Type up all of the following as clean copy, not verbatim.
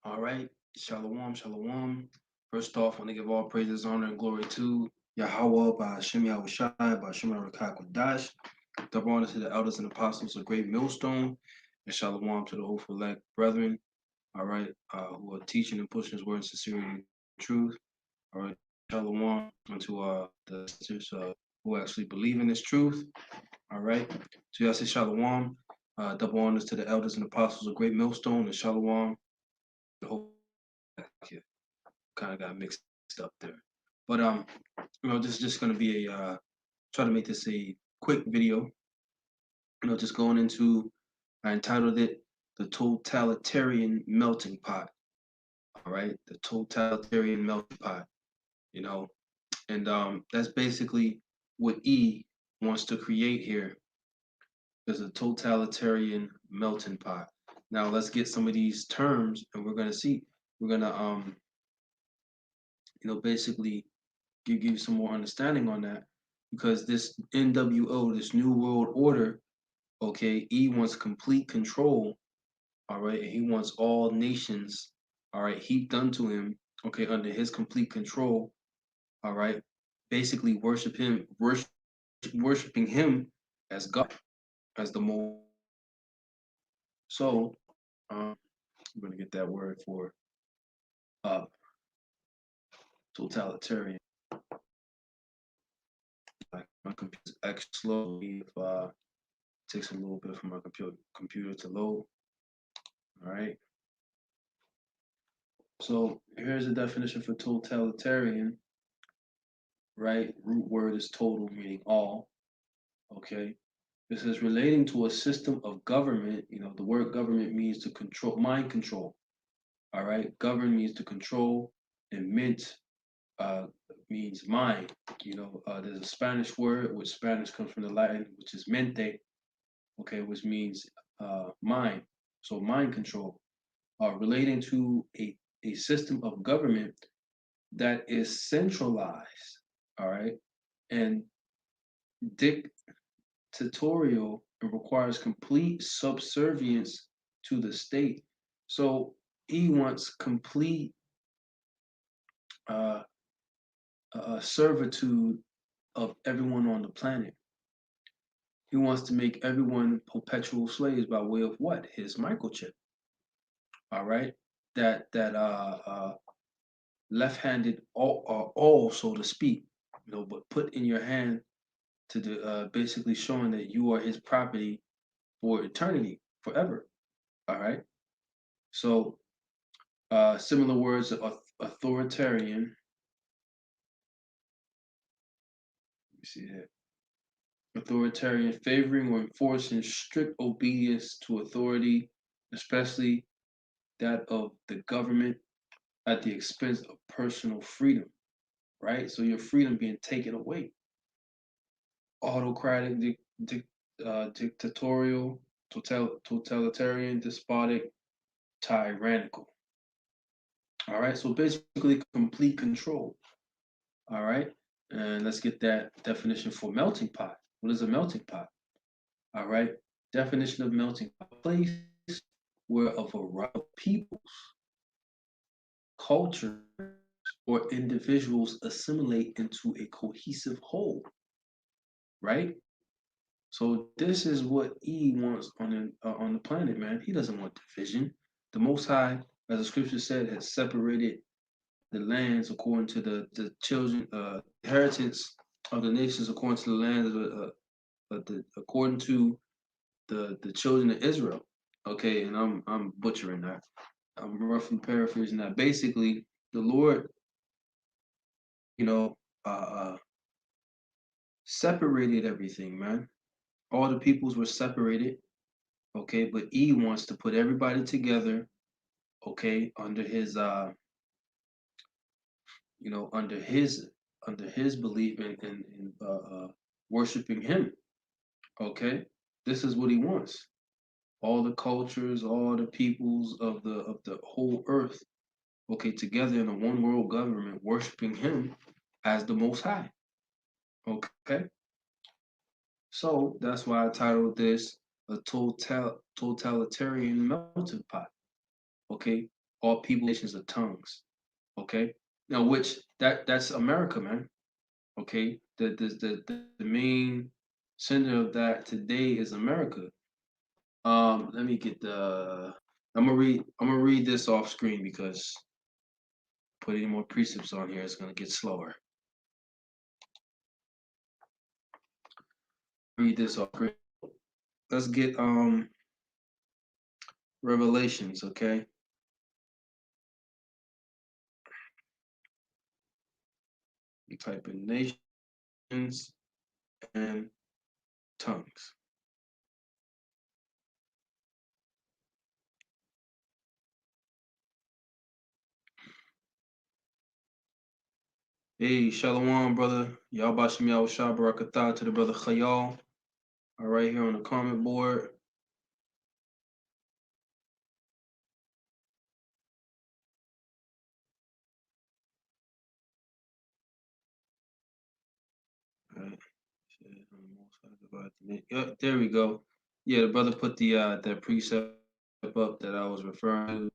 All right. Shalom, shalom. First off, I want to give all praises, honor, and glory to Yahweh by Hashem Yahushai, by Hashem Rakak Dash. Double honor to the elders and apostles of Great Millstone, and shalom to the hopeful elect brethren, all right, who are teaching and pushing his word in sincerity and truth. All right. Shalom unto the sisters who actually believe in this truth. All right. So y'all say shalom. Double honors to the elders and apostles of Great Millstone, and shalom. The whole kind of got mixed up there. But this is just gonna be a try to make this a quick video. Just going into I entitled it "The Totalitarian Melting Pot." All right, the totalitarian melting pot. You know, and that's basically what E wants to create here is a totalitarian melting pot. Now let's get some of these terms, and we're gonna see. We're gonna basically give you some more understanding on that because this NWO, this New World Order, okay, he wants complete control, all right, and he wants all nations, all right, heaped unto him, okay, under his complete control, all right, basically worshiping him as God, as the most. So, I'm gonna get that word for uh totalitarian. Like my computer's extra slow. If takes a little bit for my computer to load. All right. So here's a definition for totalitarian. Right. Root word is total, meaning all. Okay. This is relating to a system of government. The word government means to control, mind control. All right. Govern means to control, and mint uh, means mind. There's a Spanish word, which Spanish comes from the Latin, which is mente. Okay, which means mind. So mind control. Relating to a system of government that is centralized, all right, and dictatorial and requires complete subservience to the state. So he wants complete uh, servitude of everyone on the planet. He wants to make everyone perpetual slaves by way of what? His microchip. All right, that left-handed all, so to speak, but put in your hand to the basically showing that you are his property for eternity, forever. All right. So similar words of authoritarian. Let me see here. Authoritarian, favoring or enforcing strict obedience to authority, especially that of the government, at the expense of personal freedom. Right. So your freedom being taken away. Autocratic, dictatorial, totalitarian, despotic, tyrannical. All right, so basically complete control. All right, and let's get that definition for melting pot. What is a melting pot? All right, definition of melting pot: place where a variety of peoples, cultures, or individuals assimilate into a cohesive whole. Right. So this is what he wants on the planet, man. He doesn't want division. The Most High, as the scripture said, has separated the lands according to the children inheritance of the nations according to the land according to the children of Israel. Okay, and I'm butchering that. I'm roughly paraphrasing that. Basically, the Lord, you know, separated everything, man. All the peoples were separated. Okay, but he wants to put everybody together. Okay, under his belief in worshiping him. Okay, this is what he wants. All the cultures, all the peoples of the whole earth, okay, together in a one world government, worshiping him as the Most High. Okay, so that's why I titled this a totalitarian melting pot. Okay, all people, nations, of tongues. Okay, now which that's America, man. Okay, the main center of that today is America. Let me get the. I'm gonna read this off screen because putting more precepts on here is gonna get slower. Read this off screen. Let's get Revelations. Okay, you type in nations and tongues. Hey, Shalom, brother. Y'all bashim y'all barakatah to the brother Khayal. All right, here on the comment board. All right. Yeah, there we go. Yeah, the brother put the precept up that I was referring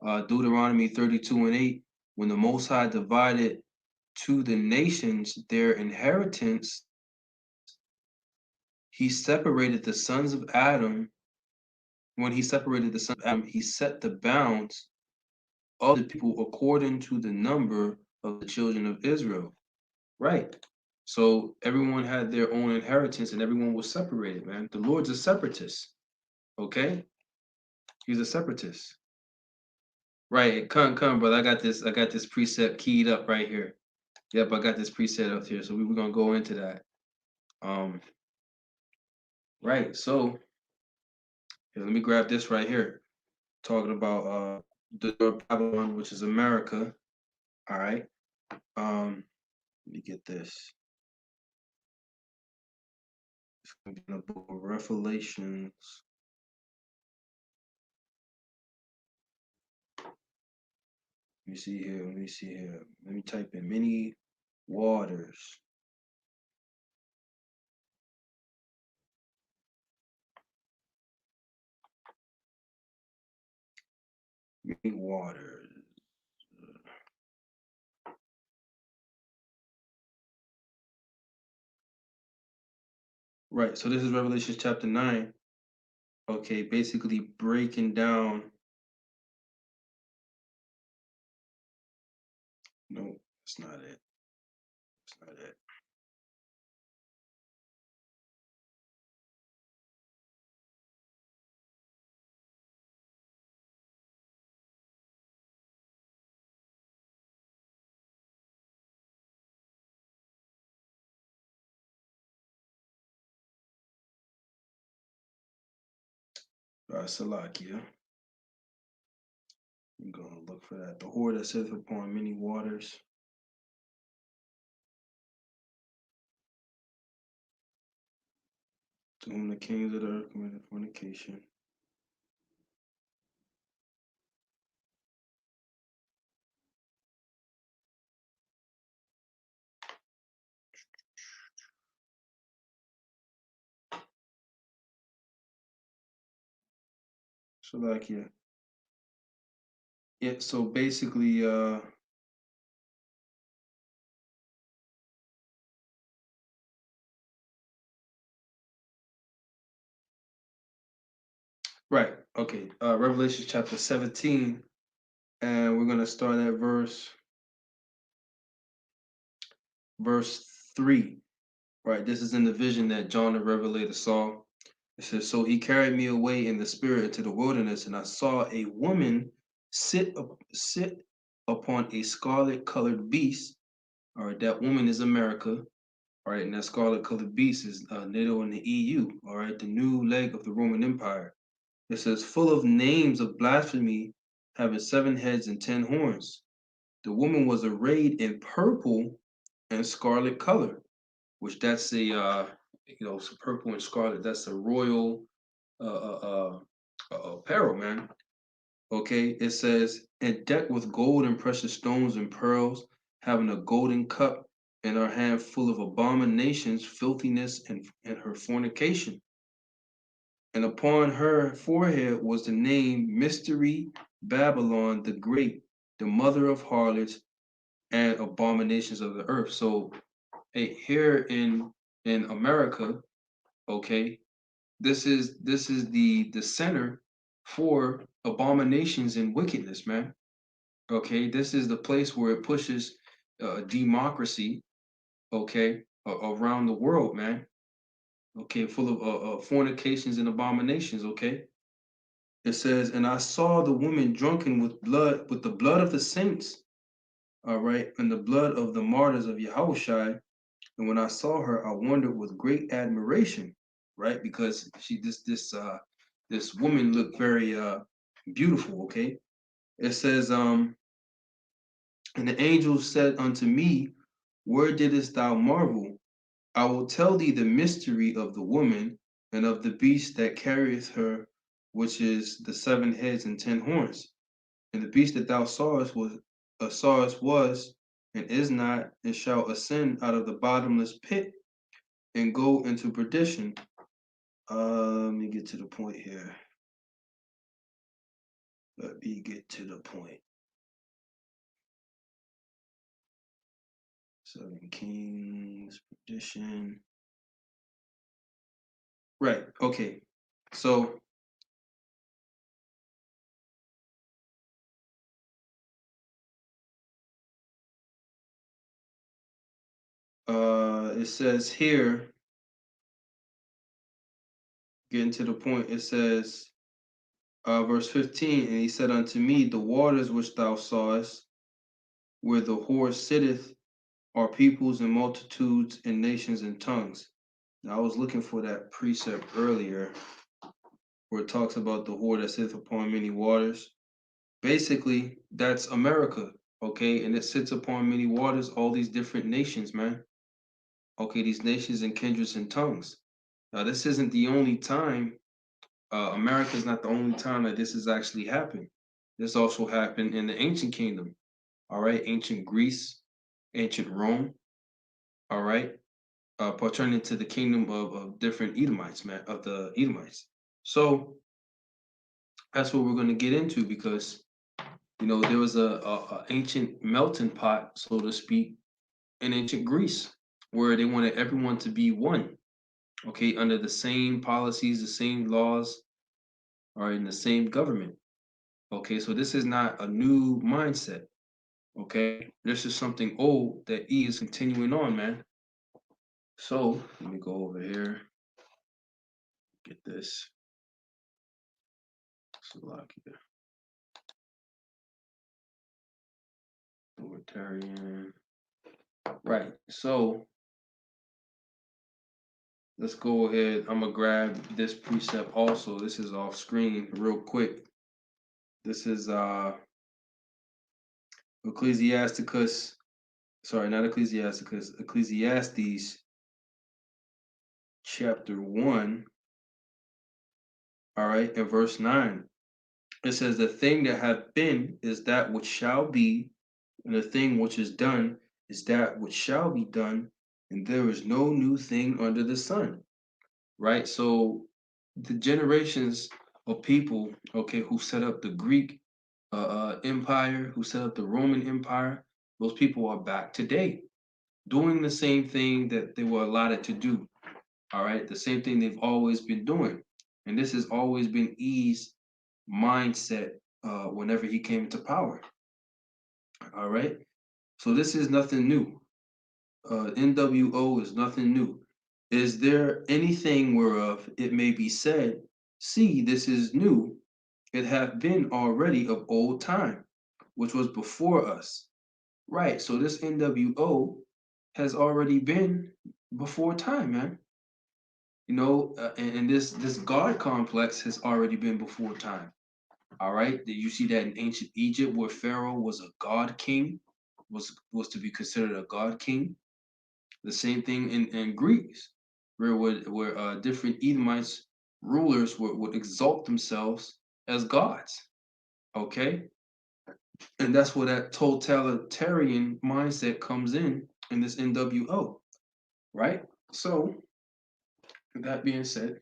to. Deuteronomy 32:8. When the Most High divided to the nations their inheritance, he separated the sons of Adam. When he separated the sons of Adam, he set the bounds of the people according to the number of the children of Israel. Right. So everyone had their own inheritance and everyone was separated, man. The Lord's a separatist. Okay? He's a separatist. Right. Come, brother. I got this preset keyed up right here. Yep, I got this preset up here. So we're gonna go into that. Um, right. So here, let me grab this right here. Talking about the Babylon, which is America. All right. Let me get this. It's gonna be in the book of Revelations. Let me see here. Let me see here. Let me type in many waters. Many waters. Right. So this is Revelation chapter 9. Okay, basically breaking down. No, that's not it. That's not it. Salakia. I'm gonna look for that. The whore that sitteth upon many waters. To whom the kings of the earth committed fornication. Salakia. Yeah, so basically, right, okay. Revelation chapter 17, and we're gonna start at verse 3. Right, this is in the vision that John the Revelator saw. It says, so he carried me away in the spirit into the wilderness, and I saw a woman sit upon a scarlet colored beast. All right, that woman is America. All right, and that scarlet colored beast is NATO and the EU. All right, the new leg of the Roman Empire. It says, full of names of blasphemy, having 7 heads and 10 horns. The woman was arrayed in purple and scarlet color, which that's a so purple and scarlet. That's a royal apparel, man. Okay, it says, and decked with gold and precious stones and pearls, having a golden cup in her hand full of abominations, filthiness, and her fornication. And upon her forehead was the name Mystery Babylon the Great, the mother of harlots and abominations of the earth. So, hey, here in America, okay, this is the center for abominations and wickedness, man. Okay, this is the place where it pushes democracy, okay, around the world, man. Okay, full of fornications and abominations. Okay, it says, and I saw the woman drunken with blood, with the blood of the saints, all right, and the blood of the martyrs of Yahushai. And when I saw her, I wondered with great admiration, right, because this woman looked very beautiful. Okay, it says, and the angel said unto me, where didst thou marvel? I will tell thee the mystery of the woman and of the beast that carrieth her, which is the 7 heads and 10 horns. And the beast that thou sawest was and is not, and shall ascend out of the bottomless pit and go into perdition. Let me get to the point here. Let me get to the point. 7 Kings, perdition. Right. Okay. So it says here, getting to the point, it says, verse 15, and he said unto me, the waters which thou sawest, where the whore sitteth, are peoples and multitudes and nations and tongues. Now, I was looking for that precept earlier where it talks about the whore that sitteth upon many waters. Basically, that's America, okay? And it sits upon many waters, all these different nations, man. Okay, these nations and kindreds and tongues. Now, this isn't the only time, America is not the only time that this has actually happened. This also happened in the ancient kingdom, all right? Ancient Greece, ancient Rome, all right? Pertaining to the kingdom of different Edomites, man, of the Edomites. So that's what we're going to get into because, there was a ancient melting pot, so to speak, in ancient Greece, where they wanted everyone to be one, okay, under the same policies, the same laws, or in the same government. Okay, so this is not a new mindset. Okay, this is something old that E is continuing on, man. So let me go over here, get this. Slovakia, totalitarian. Right. So let's go ahead. I'm gonna grab this precept also. This is off screen real quick. This is Ecclesiasticus. Sorry, not Ecclesiasticus. Ecclesiastes chapter 1. All right, in verse 9. It says, the thing that hath been is that which shall be, and the thing which is done is that which shall be done, and there is no new thing under the sun. Right? So the generations of people, okay, who set up the Greek empire, who set up the Roman Empire, those people are back today doing the same thing that they were allotted to do. All right, the same thing they've always been doing. And this has always been E's mindset whenever he came to power. All right, so this is nothing new. NWO is nothing new. Is there anything whereof it may be said, see, this is new, it hath been already of old time, which was before us. Right, so this NWO has already been before time, man. And this God complex has already been before time. All right, did you see that in ancient Egypt where Pharaoh was a god king, was to be considered a god king? The same thing in Greece, where different Edomites rulers would exalt themselves as gods. Okay, and that's where that totalitarian mindset comes in this NWO, right? So, with that being said,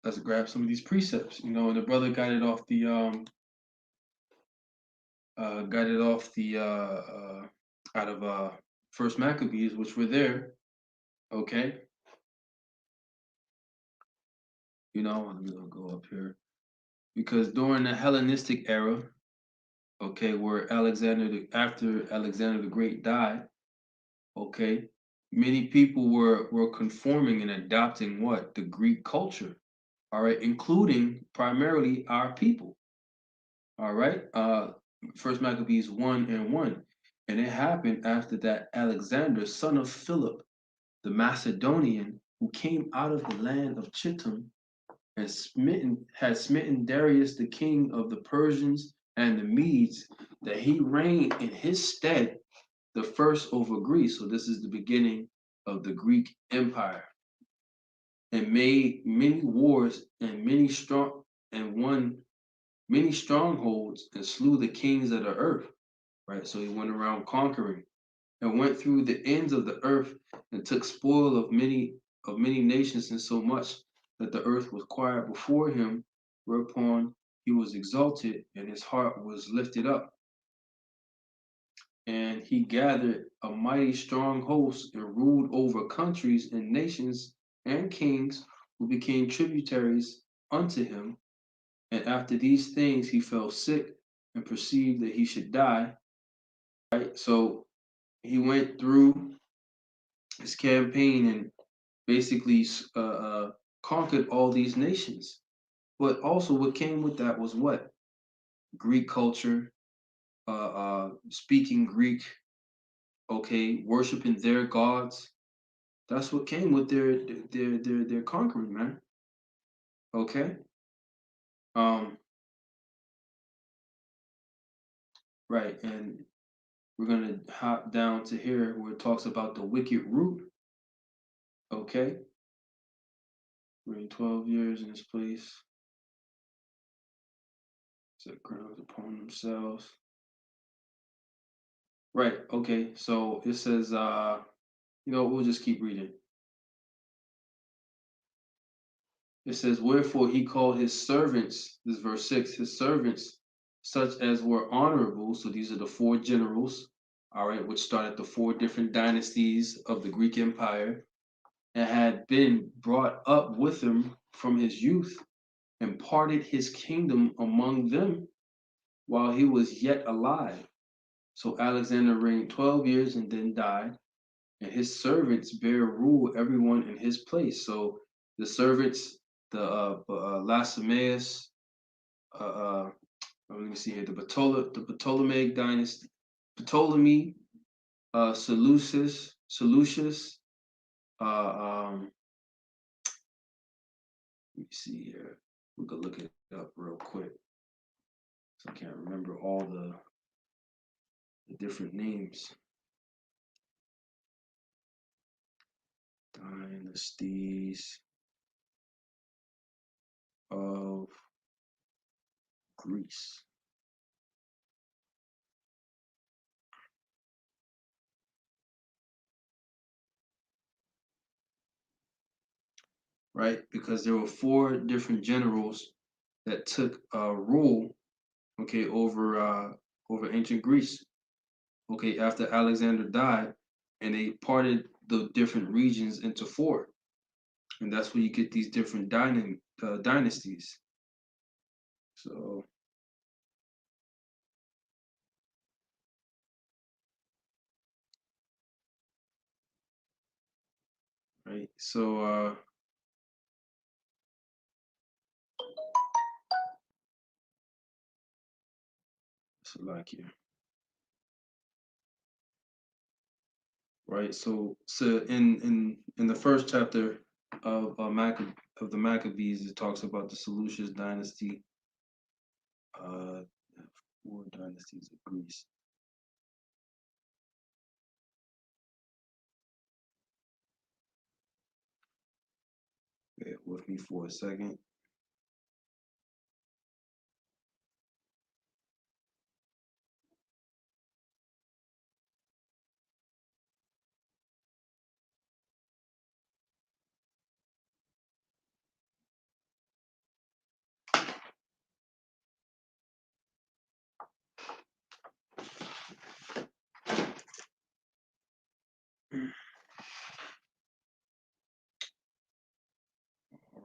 let's grab some of these precepts. And the brother got it off the got it off the out of First Maccabees, which were there. Okay, let me go up here because during the Hellenistic era, okay, where after Alexander the Great died, okay, many people were conforming and adopting what the Greek culture, all right, including primarily our people, all right. First Maccabees 1:1, and it happened after that Alexander, son of Philip, the Macedonian, who came out of the land of Chittim and had smitten Darius, the king of the Persians and the Medes, that he reigned in his stead the first over Greece. So this is the beginning of the Greek Empire, and made many wars and won many strongholds and slew the kings of the earth. Right. So he went around conquering and went through the ends of the earth and took spoil of many nations, in so much that the earth was quiet before him, whereupon he was exalted and his heart was lifted up. And he gathered a mighty strong host and ruled over countries and nations and kings who became tributaries unto him. And after these things he fell sick and perceived that he should die. Right? So he went through his campaign and basically conquered all these nations. But also, what came with that was what? Greek culture, speaking Greek, okay, worshiping their gods. That's what came with their conquering, man. Okay, um, right, and we're gonna hop down to here where it talks about the wicked root. Okay, we're in 12 years in this place. Set crowns upon themselves. Right. Okay. So it says, we'll just keep reading. It says, wherefore he called his servants, this is verse 6, his servants, such as were honorable. So these are the four generals, all right, which started the four different dynasties of the Greek Empire, and had been brought up with him from his youth, and parted his kingdom among them while he was yet alive. So Alexander reigned 12 years and then died, and his servants bear rule everyone in his place. So the servants, the Lacemaeus, uh, uh, let me see here, the Ptolemaic dynasty, Ptolemy, Seleucus, um, let me see here. We could look it up real quick. So I can't remember all the different names. Dynasties of Greece. Right? Because there were four different generals that took rule, okay, over ancient Greece, okay, after Alexander died, and they parted the different regions into four, and that's where you get these different dynasties. So, right, so like here, right? So in the first chapter of of the Maccabees, it talks about the Seleucus dynasty, uh, four dynasties of Greece. Bear with me for a second.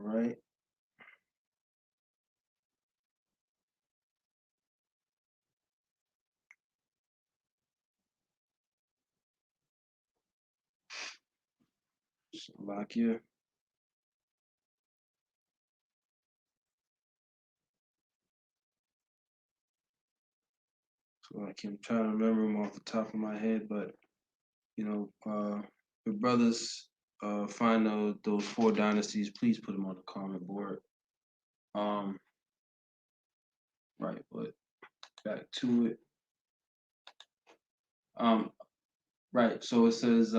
right. Slovakia. Slovakia. I'm trying to remember them off the top of my head, but you know, the brothers find those four dynasties. Please put them on the comment board. Um, right, but back to it. Um, right. So it says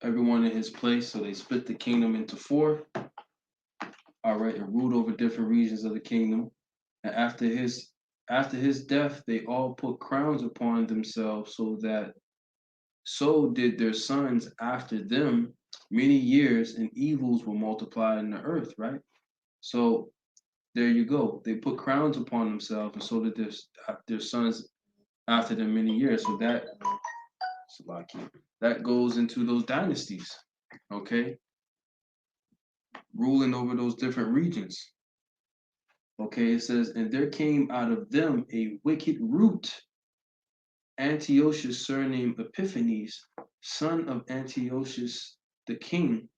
everyone in his place. So they split the kingdom into four. All right, and ruled over different regions of the kingdom. And after his death, they all put crowns upon themselves, so did their sons after them. Many years and evils were multiplied in the earth. Right. So there you go. They put crowns upon themselves, and so did their sons after them many years. So that goes into those dynasties. Okay, ruling over those different regions. Okay, it says, and there came out of them a wicked root, Antiochus, surnamed Epiphanes, son of Antiochus the king,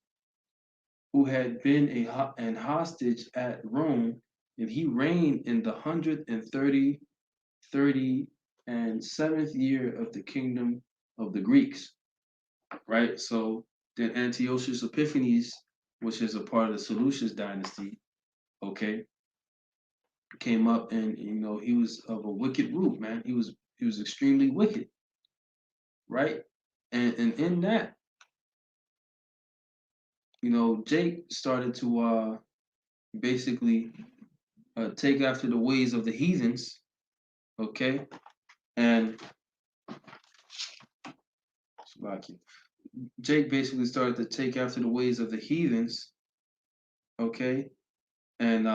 who had been an hostage at Rome, and he reigned in the 137th year of the kingdom of the Greeks. Right. So then Antiochus Epiphanes, which is a part of the Seleucus dynasty, okay, came up, and he was of a wicked root, man. He was extremely wicked, right? And in that, Jake started to basically take after the ways of the heathens, okay? And Jake basically started to take after the ways of the heathens, okay? And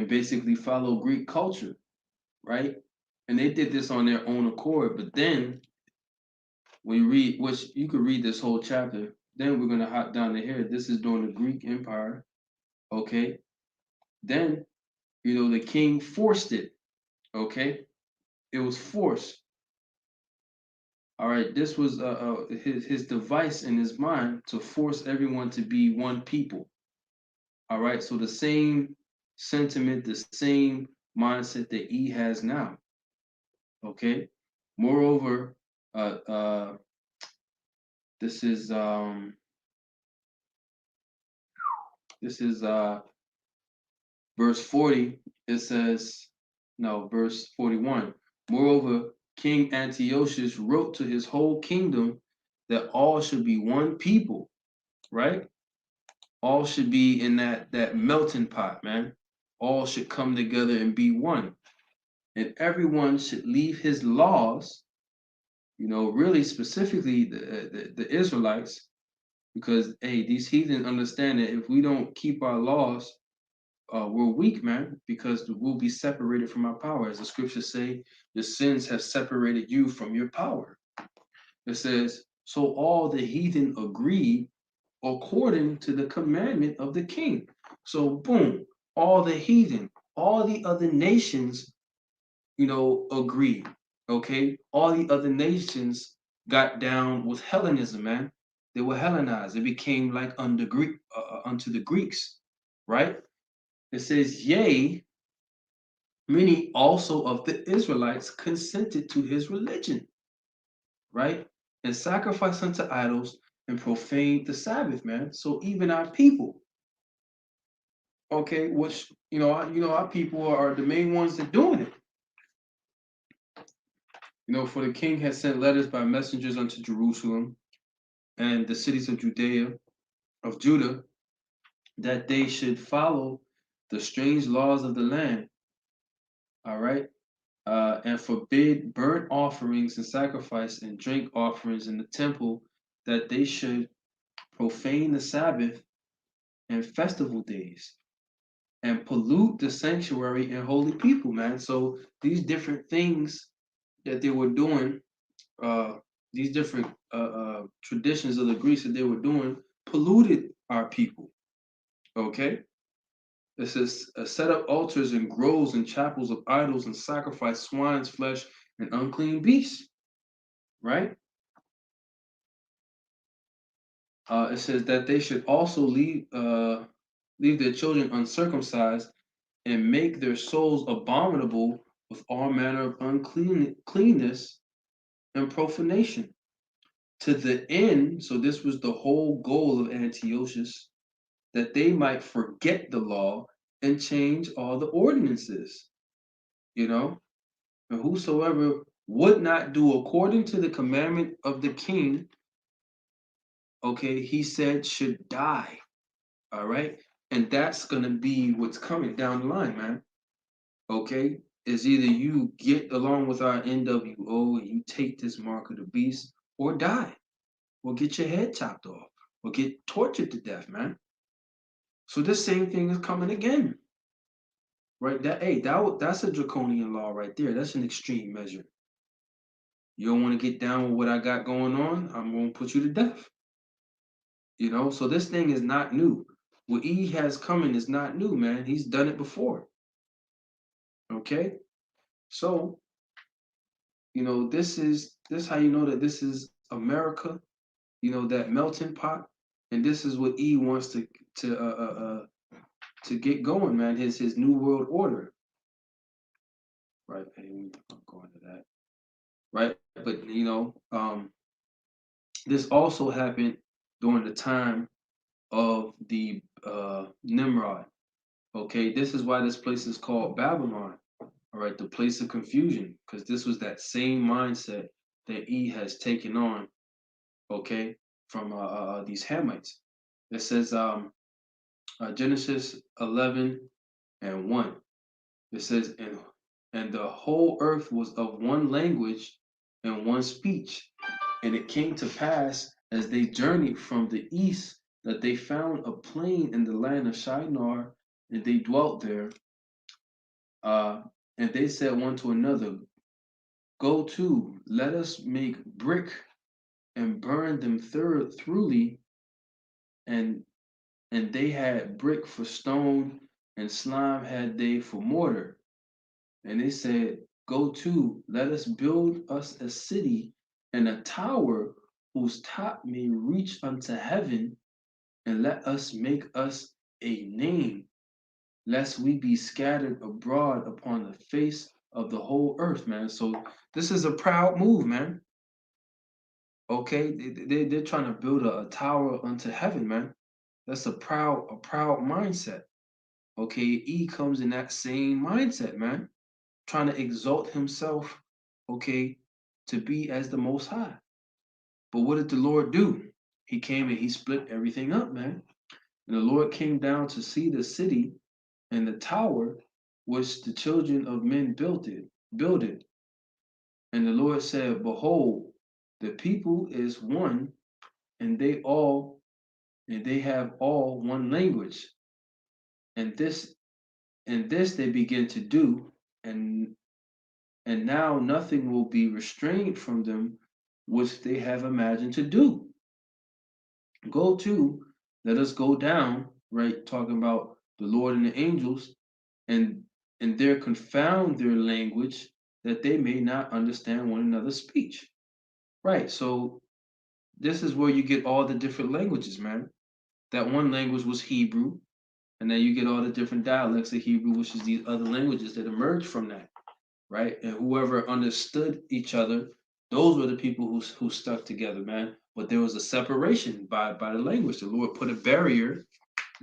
basically follow Greek culture, right? And they did this on their own accord. But then when you read, which you could read this whole chapter, then we're gonna hop down to here. This is during the Greek Empire, okay? Then the king forced it, okay? It was forced. All right, this was his device in his mind to force everyone to be one people. All right, so the same sentiment, the same mindset that he has now. Okay. Moreover, uh, uh, this is verse 40. It says, no, verse 41. Moreover, King Antiochus wrote to his whole kingdom that all should be one people, right? All should be in that melting pot, man. All should come together and be one. And everyone should leave his laws, really specifically the Israelites, because hey, these heathens understand that if we don't keep our laws, we're weak, man, because we'll be separated from our power. As the scriptures say, the sins have separated you from your power. It says, so all the heathen agreed according to the commandment of the king. So boom, all the heathen, all the other nations, agreed. Okay, all the other nations got down with Hellenism, man. They were Hellenized. It became like under Greek, unto the Greeks, right? It says, yea, many also of the Israelites consented to his religion, right? And sacrificed unto idols and profaned the Sabbath, man. So even our people, okay, which our people are the main ones that doing it. For the king had sent letters by messengers unto Jerusalem and the cities of Judah, that they should follow the strange laws of the land. All right. And forbid burnt offerings and sacrifice and drink offerings in the temple, that they should profane the Sabbath and festival days and pollute the sanctuary and holy people, man. So these different things that they were doing, uh, these different traditions of the Greeks that they were doing polluted our people. Okay, it says set up altars and groves and chapels of idols and sacrifice swine's flesh and unclean beasts. Right. It says that they should also leave their children uncircumcised and make their souls abominable with all manner of uncleanness and profanation. To the end, so this was the whole goal of Antiochus, that they might forget the law and change all the ordinances, you know? And whosoever would not do according to the commandment of the king, okay, he said should die. All right. And that's gonna be what's coming down the line, man. Okay. Is either you get along with our NWO and you take this mark of the beast, or die, or get your head chopped off, or get tortured to death, man. So this same thing is coming again, right? That's a draconian law right there. That's an extreme measure. You don't want to get down with what I got going on, I'm gonna put you to death. So this thing is not new. What E has coming is not new, man. He's done it before. Okay, so this how you know that this is America. That melting pot, and this is what E wants to get going, man. His new world order, right? Hey, I'm going to that, right? But this also happened during the time of the Nimrod. Okay, this is why this place is called Babylon. All right, the place of confusion, because this was that same mindset that E has taken on. Okay, from these Hamites. It says Genesis 11:1. It says, and the whole earth was of one language and one speech. And it came to pass as they journeyed from the east that they found a plain in the land of Shinar, and they dwelt there. Uh, and they said one to another, go to, let us make brick and burn them thoroughly. And they had brick for stone, and slime had they for mortar. And they said, go to, let us build us a city and a tower whose top may reach unto heaven, and let us make us a name, lest we be scattered abroad upon the face of the whole earth, man. So this is a proud move, man. Okay, they're trying to build a tower unto heaven, man. That's a proud mindset. Okay, E comes in that same mindset, man, trying to exalt himself, okay, to be as the Most High. But what did the Lord do? He came and he split everything up, man. And the Lord came down to see the city and the tower which the children of men builded. And the Lord said, behold, the people is one, and they have all one language. And this they begin to do, and now nothing will be restrained from them which they have imagined to do. Go to, let us go down, right? Talking about the Lord and the angels, and there confound their language, that they may not understand one another's speech. Right. So this is where you get all the different languages, man. That one language was Hebrew, and then you get all the different dialects of Hebrew, which is these other languages that emerged from that. Right? And whoever understood each other, those were the people who stuck together, man. But there was a separation by the language. The Lord put a barrier.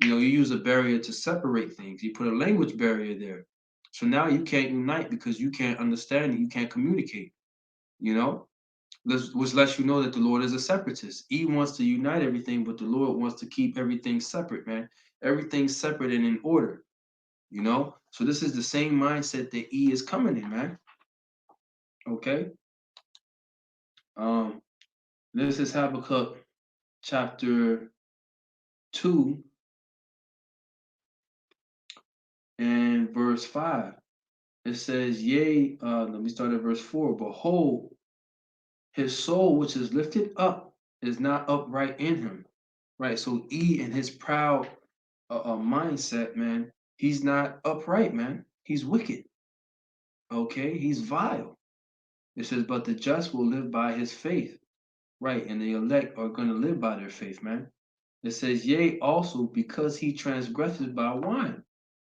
You use a barrier to separate things. You put a language barrier there. So now you can't unite because you can't understand it. You can't communicate. You know, which lets you know that the Lord is a separatist. He wants to unite everything, but the Lord wants to keep everything separate, man. Everything's separate and in order. So this is the same mindset that E is coming in, man. Okay. Um, this is Habakkuk chapter 2 and verse 5. It says, yea, let me start at verse 4. Behold, His soul, which is lifted up, is not upright in him. Right. So E in his proud mindset, man, he's not upright, man. He's wicked. Okay. He's vile. It says, but the just will live by his faith. Right. And the elect are going to live by their faith, man. It says, yea, also because he transgresses by wine.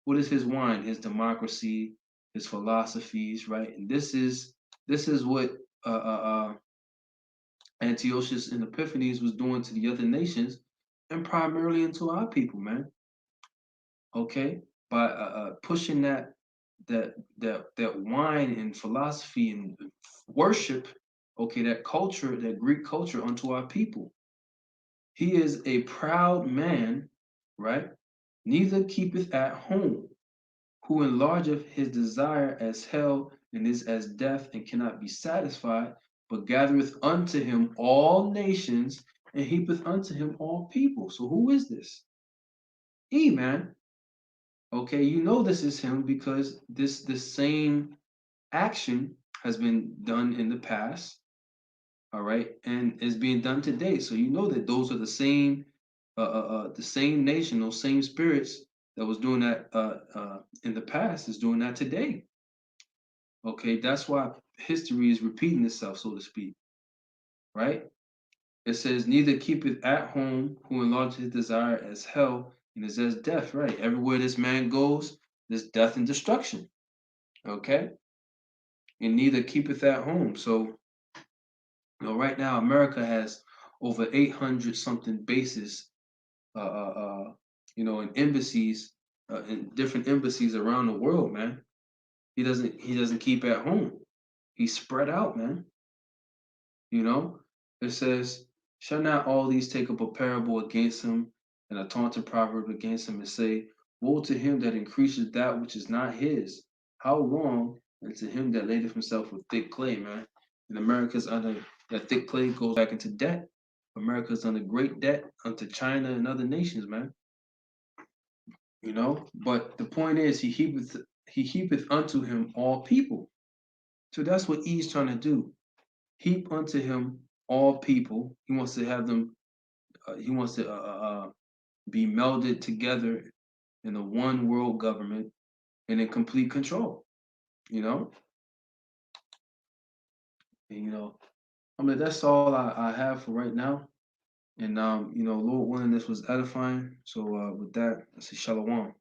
What is his wine? His democracy, his philosophies, right? And this is what Antiochus and Epiphanes was doing to the other nations, and primarily into our people, man. Okay, by pushing that wine and philosophy and worship, okay, that culture, that Greek culture, onto our people. He is a proud man, right? Neither keepeth at home, who enlargeth his desire as hell and is as death and cannot be satisfied, but gathereth unto him all nations and heapeth unto him all people. So who is this? He, man. Okay, you know this is him because this same action has been done in the past, all right, and is being done today. So you know that those are the same nation, those same spirits that was doing that in the past is doing that today. Okay, that's why history is repeating itself, so to speak, right? It says, neither keepeth at home who enlarges his desire as hell and is as death, right? Everywhere this man goes, there's death and destruction, okay? And neither keepeth at home. So, right now, America has over 800 something bases, uh, uh, uh, in embassies, in different embassies around the world, man. He doesn't keep at home. He's spread out, man. You know, it says, shall not all these take up a parable against him and a taunting proverb against him and say, woe to him that increases that which is not his? How long? And to him that ladeth himself with thick clay, man. And America's under that thick clay goes back into debt. America's under great debt unto China and other nations, man. But the point is, he heapeth unto him all people. So that's what he's trying to do. Heap unto him all people. He wants to have them. He wants to be melded together in a one world government and in complete control. You know, and I mean that's all I have for right now. And Lord willing, this was edifying. So with that, I say shalom.